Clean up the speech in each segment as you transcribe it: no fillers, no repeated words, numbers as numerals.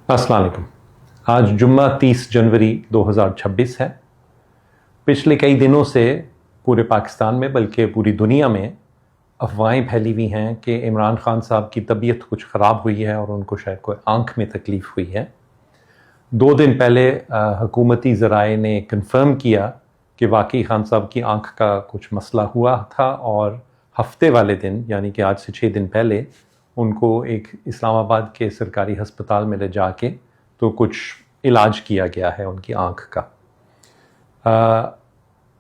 अस्सलाम वालेकुम। आज जुम्मा 30 जनवरी 2026 है। पिछले कई दिनों से पूरे पाकिस्तान में बल्कि पूरी दुनिया में अफवाहें फैली हुई हैं कि इमरान खान साहब की तबीयत कुछ ख़राब हुई है और उनको शायद कोई आँख में तकलीफ़ हुई है। 2 दिन पहले हुकूमती ज़राए ने कंफर्म किया कि वाकई खान साहब की आँख का कुछ मसला हुआ था और हफ्ते वाले दिन यानी कि आज से 6 दिन पहले उनको एक इस्लामाबाद के सरकारी हस्पताल में ले जाके तो कुछ इलाज किया गया है उनकी आँख का।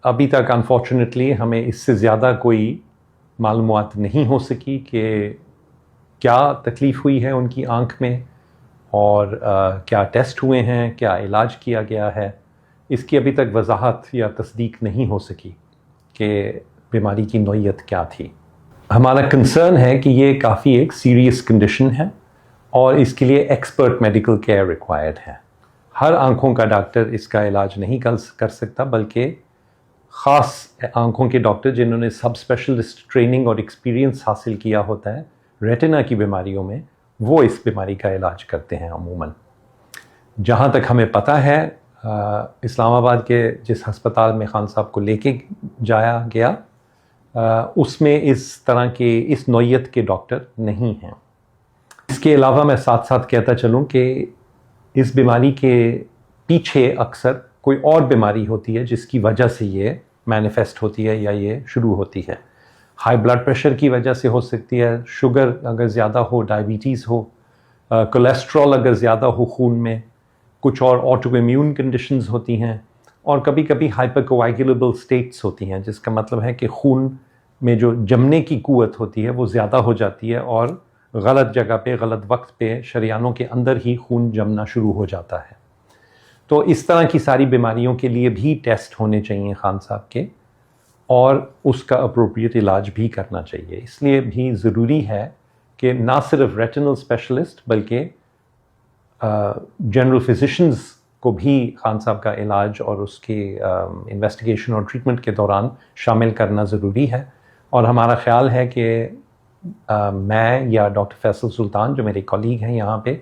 अभी तक अनफॉर्चुनेटली हमें इससे ज़्यादा कोई मालूमात नहीं हो सकी कि क्या तकलीफ़ हुई है उनकी आँख में और क्या टेस्ट हुए हैं, क्या इलाज किया गया है। इसकी अभी तक वजाहत या तस्दीक नहीं हो सकी कि बीमारी की नौइयत क्या थी। हमारा कंसर्न है कि ये काफ़ी एक सीरियस कंडीशन है और इसके लिए एक्सपर्ट मेडिकल केयर रिक्वायर्ड है। हर आँखों का डॉक्टर इसका इलाज नहीं कर सकता, बल्कि ख़ास आँखों के डॉक्टर जिन्होंने सब स्पेशलिस्ट ट्रेनिंग और एक्सपीरियंस हासिल किया होता है रेटिना की बीमारियों में, वो इस बीमारी का इलाज करते हैं अमूमन। जहाँ तक हमें पता है इस्लामाबाद के जिस हस्पताल में खान साहब को लेके जाया गया उसमें इस तरह के इस नौइयत के डॉक्टर नहीं हैं। इसके अलावा मैं साथ साथ कहता चलूँ कि इस बीमारी के पीछे अक्सर कोई और बीमारी होती है जिसकी वजह से ये मैनिफेस्ट होती है या ये शुरू होती है। हाई ब्लड प्रेशर की वजह से हो सकती है, शुगर अगर ज़्यादा हो, डायबिटीज़ हो, कोलेस्ट्रॉल अगर ज़्यादा हो खून में, कुछ और ऑटो इम्यून कंडीशंस होती हैं और कभी कभी हाइपरकोआगुलेबल स्टेट्स होती हैं, जिसका मतलब है कि खून में जो जमने की क़ुव्वत होती है वो ज़्यादा हो जाती है और गलत जगह पे गलत वक्त पे शरियानों के अंदर ही खून जमना शुरू हो जाता है। तो इस तरह की सारी बीमारियों के लिए भी टेस्ट होने चाहिए खान साहब के और उसका अप्रोप्रिएट इलाज भी करना चाहिए। इसलिए भी ज़रूरी है कि ना सिर्फ रेटिनल स्पेशलिस्ट बल्कि जनरल फिजिशंस को भी खान साहब का इलाज और उसके इन्वेस्टिगेशन और ट्रीटमेंट के दौरान शामिल करना ज़रूरी है। और हमारा ख़्याल है कि मैं या डॉक्टर फैसल सुल्तान जो मेरे कॉलीग हैं यहाँ पे,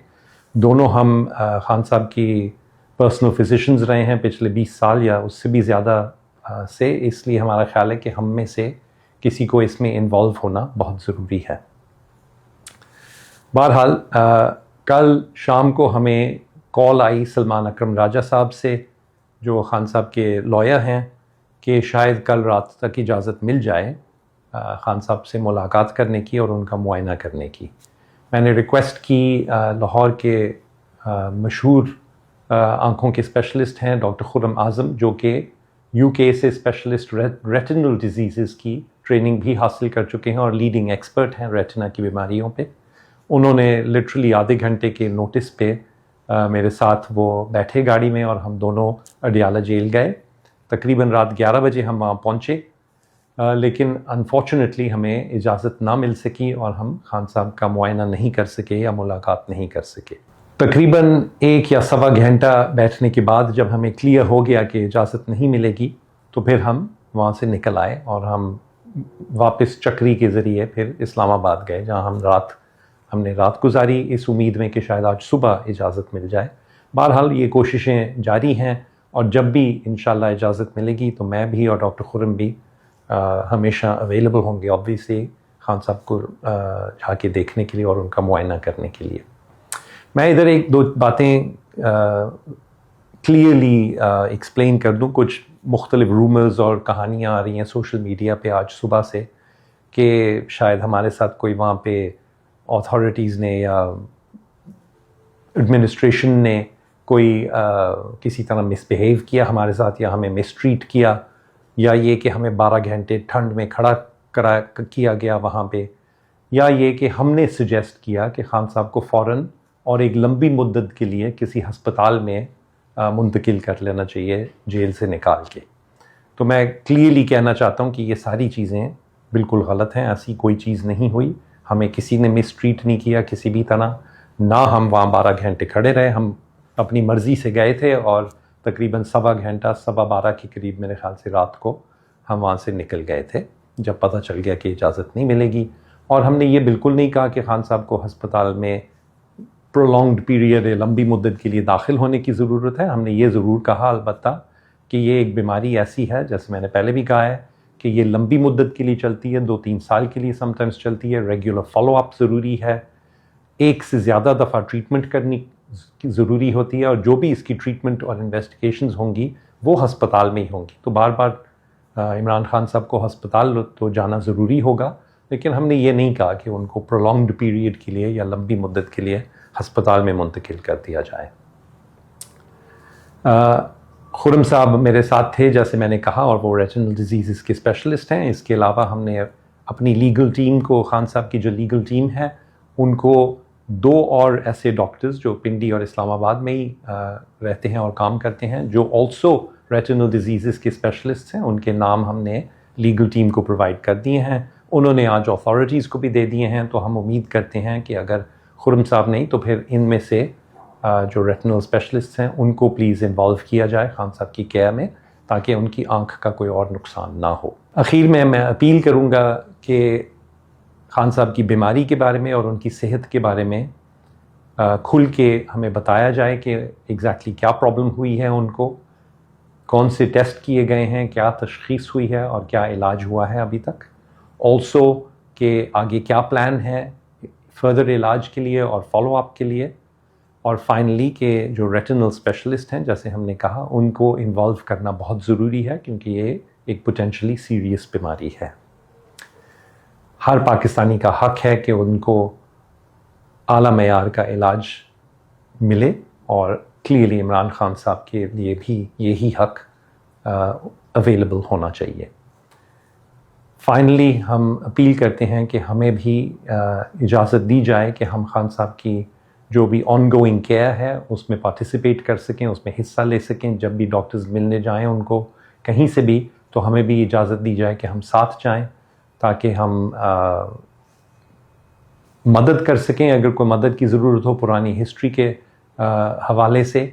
दोनों हम खान साहब की पर्सनल फिजिशंस रहे हैं पिछले 20 साल या उससे भी ज़्यादा से, इसलिए हमारा ख़्याल है कि हम में से किसी को इसमें इन्वॉल्व होना बहुत ज़रूरी है। बहरहाल कल शाम को हमें कॉल आई सलमान अकरम राजा साहब से, जो खान साहब के लॉयर हैं, कि शायद कल रात तक इजाज़त मिल जाए खान साहब से मुलाकात करने की और उनका मुआयना करने की। मैंने रिक्वेस्ट की लाहौर के मशहूर आँखों के स्पेशलिस्ट हैं डॉक्टर खुर्रम आज़म, जो कि यूके से स्पेशलिस्ट रेटिनल डिजीज़ की ट्रेनिंग भी हासिल कर चुके हैं और लीडिंग एक्सपर्ट हैं रेटिना की बीमारियों पे। उन्होंने लिटरली आधे घंटे के नोटिस पे मेरे साथ वो बैठे गाड़ी में और हम दोनों अडियाला जेल गए। तकरीबन रात 11 बजे हम वहाँ पहुँचे, लेकिन अनफॉर्चुनेटली हमें इजाज़त ना मिल सकी और हम खान साहब का मुआयना नहीं कर सके या मुलाकात नहीं कर सके। तकरीबन 1 या सवा घंटा बैठने के बाद जब हमें क्लियर हो गया कि इजाज़त नहीं मिलेगी, तो फिर हम वहाँ से निकल आए और हम वापस चक्री के ज़रिए फिर इस्लामाबाद गए, जहाँ हमने रात गुजारी इस उम्मीद में कि शायद आज सुबह इजाज़त मिल जाए। बहरहाल ये कोशिशें जारी हैं और जब भी इंशाल्लाह इजाज़त मिलेगी तो मैं भी और डॉक्टर खुर्रम भी हमेशा अवेलेबल होंगे ऑब्वियसली खान साहब को जाके देखने के लिए और उनका मुआयना करने के लिए। मैं इधर 1-2 बातें क्लियरली एक्सप्लेन कर दूं। कुछ मुख्तलिफ रूमर्स और कहानियाँ आ रही हैं सोशल मीडिया पे आज सुबह से कि शायद हमारे साथ कोई वहाँ पे अथॉरिटीज़ ने या एडमिनिस्ट्रेशन ने कोई किसी तरह मिसबिहेव किया हमारे साथ या हमें मिसट्रीट किया, या ये कि हमें 12 घंटे ठंड में खड़ा किया गया वहाँ पे, या ये कि हमने सजेस्ट किया कि खान साहब को फ़ौरन और एक लंबी मुद्दत के लिए किसी हस्पताल में मुंतकिल कर लेना चाहिए जेल से निकाल के। तो मैं क्लियरली कहना चाहता हूँ कि ये सारी चीज़ें बिल्कुल गलत हैं। ऐसी कोई चीज़ नहीं हुई, हमें किसी ने मिसट्रीट नहीं किया किसी भी तरह, ना हम वहाँ 12 घंटे खड़े रहे। हम अपनी मर्ज़ी से गए थे और तकरीबन सवा घंटा 12:15 के करीब मेरे ख़्याल से रात को हम वहाँ से निकल गए थे जब पता चल गया कि इजाज़त नहीं मिलेगी। और हमने ये बिल्कुल नहीं कहा कि खान साहब को हस्पताल में پرولونگڈ پیریڈ ہے، لمبی مدت کے لیے داخل ہونے کی ضرورت ہے. ہم نے یہ ضرور کہا البتہ کہ یہ ایک بیماری ایسی ہے، جیسے میں نے پہلے بھی کہا ہے، کہ یہ لمبی مدت کے لیے چلتی ہے، 2-3 سال کے لیے سمٹائمز چلتی ہے. ریگولر فالو اپ ضروری ہے، ایک سے زیادہ دفعہ ٹریٹمنٹ کرنی ضروری ہوتی ہے، اور جو بھی اس کی ٹریٹمنٹ اور انویسٹیگیشنز ہوں گی وہ ہسپتال میں ہی ہوں گی. تو بار بار عمران خان صاحب کو ہسپتال تو جانا ضروری ہوگا، لیکن ہم نے یہ نہیں کہا کہ ان کو پرولونگڈ پیریڈ کے لیے یا لمبی مدت کے لیے ہسپتال میں منتقل کر دیا جائے. خرم صاحب میرے ساتھ تھے جیسے میں نے کہا، اور وہ ریٹنل ڈیزیزز کے اسپیشلسٹ ہیں. اس کے علاوہ ہم نے اپنی لیگل ٹیم کو، خان صاحب کی جو لیگل ٹیم ہے ان کو 2 اور ایسے ڈاکٹرز جو پنڈی اور اسلام آباد میں ہی رہتے ہیں اور کام کرتے ہیں، جو آلسو ریٹنل ڈیزیزز کے اسپیشلسٹ ہیں، ان کے نام ہم نے لیگل ٹیم کو پرووائڈ کر دیے ہیں. انہوں نے آج اتھارٹیز کو بھی دے دیے ہیں. تو ہم امید کرتے ہیں کہ اگر خرم صاحب نہیں تو پھر ان میں سے جو ریٹنل اسپیشلسٹ ہیں ان کو پلیز انوالو کیا جائے خان صاحب کی کیئر میں، تاکہ ان کی آنکھ کا کوئی اور نقصان نہ ہو. اخیر میں اپیل کروں گا کہ خان صاحب کی بیماری کے بارے میں اور ان کی صحت کے بارے میں کھل کے ہمیں بتایا جائے کہ ایگزیکٹلی کیا پرابلم ہوئی ہے ان کو، کون سے ٹیسٹ کیے گئے ہیں، کیا تشخیص ہوئی ہے اور کیا علاج ہوا ہے ابھی تک. آلسو کہ آگے کیا پلان ہے فردر علاج کے لیے اور فالو اپ کے لیے. اور فائنلی کہ جو ریٹنل اسپیشلسٹ ہیں جیسے ہم نے کہا ان کو انوالو کرنا بہت ضروری ہے، کیونکہ یہ ایک پوٹینشلی سیریس بیماری ہے. ہر پاکستانی کا حق ہے کہ ان کو اعلیٰ معیار کا علاج ملے، اور کلیئرلی عمران خان صاحب کے لیے بھی یہی حق اویلیبل ہونا چاہیے. فائنلی ہم اپیل کرتے ہیں کہ ہمیں بھی اجازت دی جائے کہ ہم خان صاحب کی جو بھی آن گوئنگ کیئر ہے اس میں پارٹیسپیٹ کر سکیں، اس میں حصہ لے سکیں. جب بھی ڈاکٹرز ملنے جائیں ان کو کہیں سے بھی، تو ہمیں بھی اجازت دی جائے کہ ہم ساتھ جائیں، تاکہ ہم مدد کر سکیں اگر کوئی مدد کی ضرورت ہو پرانی ہسٹری کے حوالے سے.